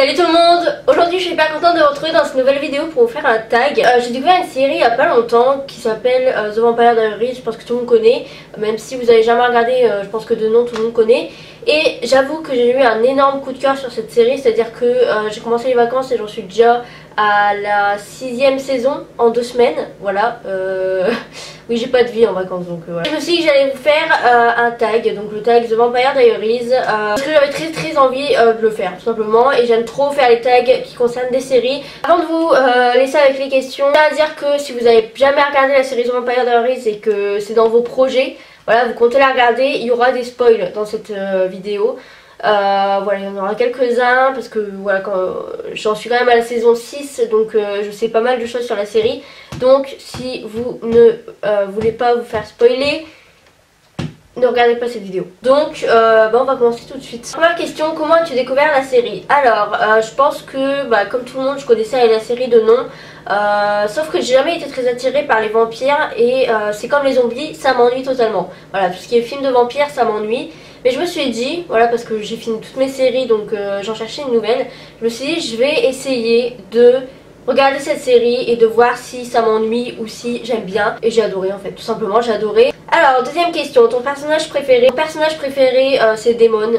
Salut tout le monde. Aujourd'hui je suis hyper contente de vous retrouver dans cette nouvelle vidéo pour vous faire un tag. J'ai découvert une série il y a pas longtemps qui s'appelle The Vampire Diaries. Je pense que tout le monde connaît, même si vous avez jamais regardé, je pense que de nom tout le monde connaît. Et j'avoue que j'ai eu un énorme coup de cœur sur cette série, c'est-à-dire que j'ai commencé les vacances et j'en suis déjà à la 6e saison en 2 semaines. Voilà, oui, j'ai pas de vie en vacances, donc voilà. Je me suis dit que j'allais vous faire un tag, donc le tag The Vampire Diaries, parce que j'avais très envie de le faire tout simplement, et j'aime trop faire les tags qui concernent des séries. Avant de vous laisser avec les questions, je tiens à dire que si vous avez jamais regardé la série The Vampire Diaries et que c'est dans vos projets, voilà, vous comptez la regarder, il y aura des spoils dans cette vidéo. Voilà, il y en aura quelques-uns parce que voilà, j'en suis quand même à la saison 6, donc je sais pas mal de choses sur la série. Donc si vous ne voulez pas vous faire spoiler, ne regardez pas cette vidéo. Donc on va commencer tout de suite. Première question, comment as-tu découvert la série? Alors je pense que comme tout le monde je connaissais la série de nom, sauf que j'ai jamais été très attirée par les vampires et c'est comme les zombies, ça m'ennuie totalement. Voilà, tout ce qui est film de vampires ça m'ennuie. Mais je me suis dit, voilà, parce que j'ai fini toutes mes séries, donc j'en cherchais une nouvelle. Je me suis dit, je vais essayer de regarder cette série et de voir si ça m'ennuie ou si j'aime bien. Et j'ai adoré en fait, tout simplement, j'ai adoré. Alors, deuxième question, ton personnage préféré? Mon personnage préféré, c'est Damon.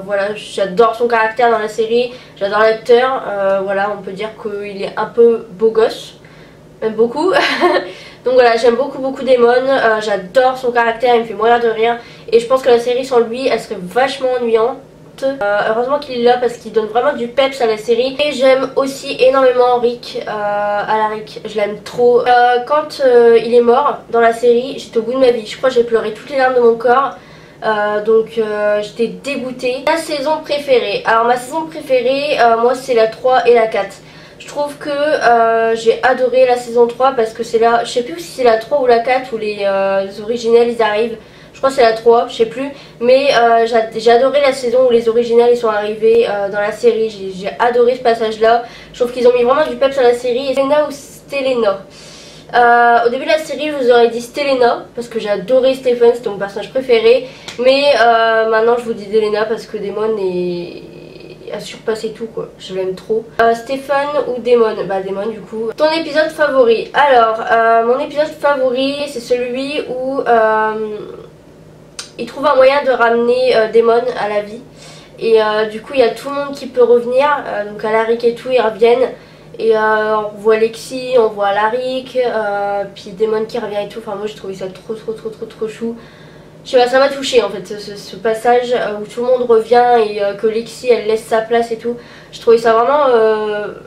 Voilà, j'adore son caractère dans la série, j'adore l'acteur. Voilà, on peut dire qu'il est un peu beau gosse, même beaucoup. Donc voilà, j'aime beaucoup Damon, j'adore son caractère, il me fait mourir de rire. Et je pense que la série sans lui, elle serait vachement ennuyante. Heureusement qu'il est là parce qu'il donne vraiment du peps à la série. Et j'aime aussi énormément Rick, Alaric, je l'aime trop. Quand il est mort dans la série, j'étais au bout de ma vie. Je crois que j'ai pleuré toutes les larmes de mon corps. Donc j'étais dégoûtée. Ma saison préférée, alors ma saison préférée, moi c'est la 3 et la 4. Je trouve que j'ai adoré la saison 3 parce que c'est là, je sais plus si c'est la 3 ou la 4 où les originels ils arrivent. Je crois que c'est la 3, je sais plus. Mais j'ai adoré la saison où les originels ils sont arrivés dans la série. J'ai adoré ce passage là. Je trouve qu'ils ont mis vraiment du peps sur la série. Stelena ou Stelena? Au début de la série je vous aurais dit Stelena parce que j'ai adoré Stephen, c'était mon personnage préféré. Mais maintenant je vous dis Stelena parce que Damon a surpassé tout quoi, je l'aime trop. Stephen ou Damon? Damon du coup. Ton épisode favori? Alors mon épisode favori c'est celui où il trouve un moyen de ramener Damon à la vie. Et du coup il y a tout le monde qui peut revenir, donc Alaric et tout ils reviennent. Et on voit Lexi, on voit Alaric, puis Damon qui revient et tout. Enfin moi j'ai trouvé ça trop chou. Je sais pas, ça m'a touché en fait ce passage où tout le monde revient et que Lexi elle laisse sa place et tout. J'ai trouvé ça vraiment,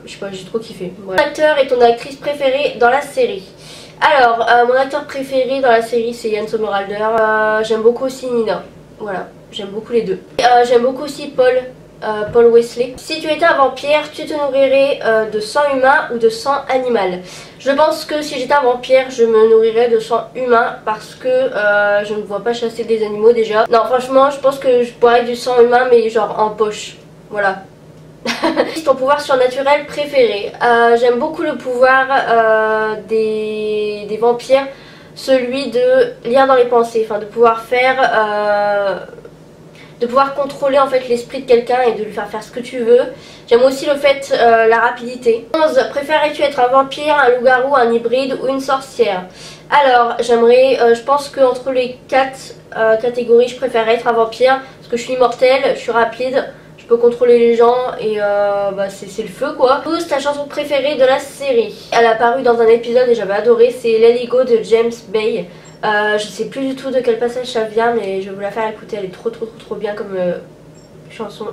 je sais pas, j'ai trop kiffé. Voilà. Ton acteur et ton actrice préférée dans la série? Alors, mon acteur préféré dans la série c'est Ian Somerhalder. J'aime beaucoup aussi Nina, voilà, j'aime beaucoup les deux. J'aime beaucoup aussi Paul Wesley. Si tu étais un vampire, tu te nourrirais de sang humain ou de sang animal? Je pense que si j'étais un vampire, je me nourrirais de sang humain parce que je ne vois pas chasser des animaux déjà. Non, franchement, je pense que je boirais du sang humain mais genre en poche. Voilà. Ton pouvoir surnaturel préféré? J'aime beaucoup le pouvoir des vampires, celui de lire dans les pensées, enfin de pouvoir faire... de pouvoir contrôler en fait l'esprit de quelqu'un et de lui faire ce que tu veux. J'aime aussi le fait, la rapidité. 11. Préférerais-tu être un vampire, un loup-garou, un hybride ou une sorcière? Alors j'aimerais, je pense qu'entre les 4 catégories je préférerais être un vampire parce que je suis immortelle, je suis rapide, je peux contrôler les gens et c'est le feu quoi. 12. Ta chanson préférée de la série? Elle a apparu dans un épisode et j'avais adoré, c'est Let It Go de James Bay. Je sais plus du tout de quel passage ça vient mais je vais vous la faire écouter, elle est trop bien comme chanson.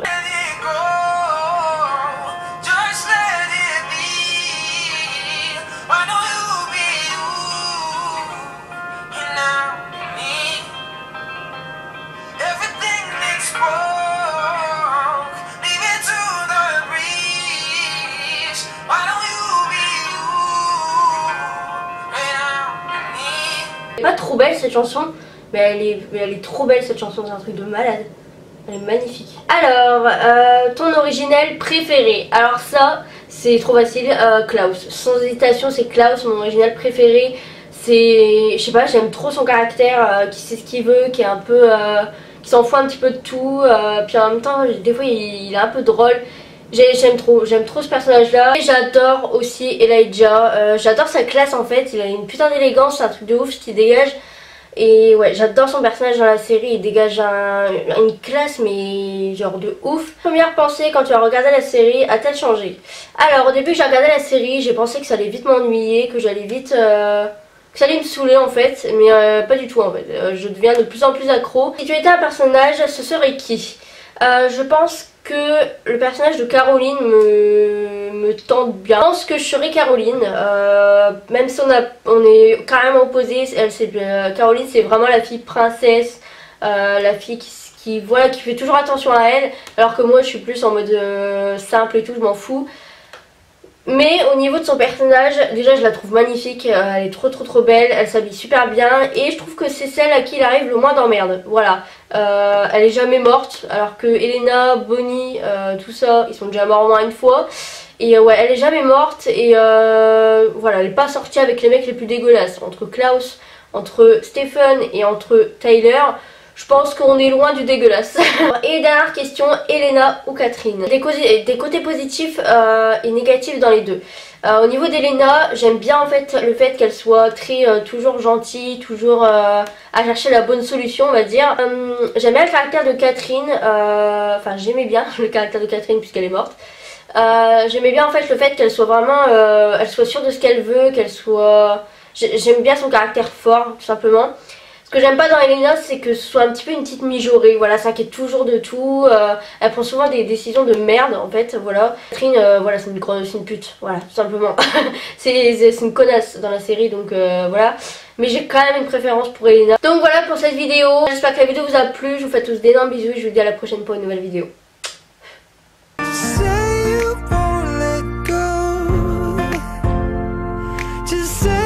Elle est pas trop belle cette chanson, mais elle est trop belle cette chanson, c'est un truc de malade. Elle est magnifique. Alors, ton originel préféré? Alors ça, c'est trop facile, Klaus. Sans hésitation, c'est Klaus, mon original préféré. C'est, je sais pas, j'aime trop son caractère, qui sait ce qu'il veut, qui est un peu, qui s'en fout un petit peu de tout. Puis en même temps, des fois, il est un peu drôle. J'aime trop ce personnage là. Et j'adore aussi Elijah, j'adore sa classe en fait, il a une putain d'élégance, c'est un truc de ouf ce qu'il dégage. Et ouais, j'adore son personnage dans la série, il dégage une classe mais genre de ouf. Première pensée quand tu as regardé la série, a-t-elle changé? Alors au début j'ai regardé la série, j'ai pensé que ça allait vite m'ennuyer, que j'allais vite... que ça allait me saouler en fait, mais pas du tout en fait. Je deviens de plus en plus accro. Si tu étais un personnage, ce serait qui? Je pense que le personnage de Caroline me tente bien. Je pense que je serais Caroline, même si on est carrément opposés. Caroline c'est vraiment la fille princesse, la fille voilà, qui fait toujours attention à elle, alors que moi je suis plus en mode simple et tout, je m'en fous. Mais au niveau de son personnage, déjà je la trouve magnifique, elle est trop belle, elle s'habille super bien et je trouve que c'est celle à qui il arrive le moins d'emmerde. Voilà, elle est jamais morte alors que Elena, Bonnie, tout ça, ils sont déjà morts au moins une fois. Et ouais, elle est jamais morte et voilà, elle est pas sortie avec les mecs les plus dégueulasses. Entre Klaus, entre Stephen et entre Tyler, je pense qu'on est loin du dégueulasse. Et dernière question, Elena ou Catherine? Des côtés positifs et négatifs dans les deux. Au niveau d'Elena, j'aime bien en fait le fait qu'elle soit toujours gentille, toujours à chercher la bonne solution on va dire. J'aime bien le caractère de Catherine, enfin j'aimais bien le caractère de Catherine puisqu'elle est morte. J'aimais bien en fait le fait qu'elle soit vraiment, elle soit sûre de ce qu'elle veut, qu'elle soit... J'aime bien son caractère fort tout simplement. Ce que j'aime pas dans Elena, c'est que ce soit un petit peu une petite mijaurée, voilà, s'inquiète toujours de tout, elle prend souvent des décisions de merde en fait, voilà. Catherine, voilà, c'est une pute, voilà, tout simplement. c'est une connasse dans la série, donc voilà. Mais j'ai quand même une préférence pour Elena. Donc voilà pour cette vidéo, j'espère que la vidéo vous a plu, je vous fais tous d'énormes bisous et je vous dis à la prochaine pour une nouvelle vidéo. Say you won't let go. Just say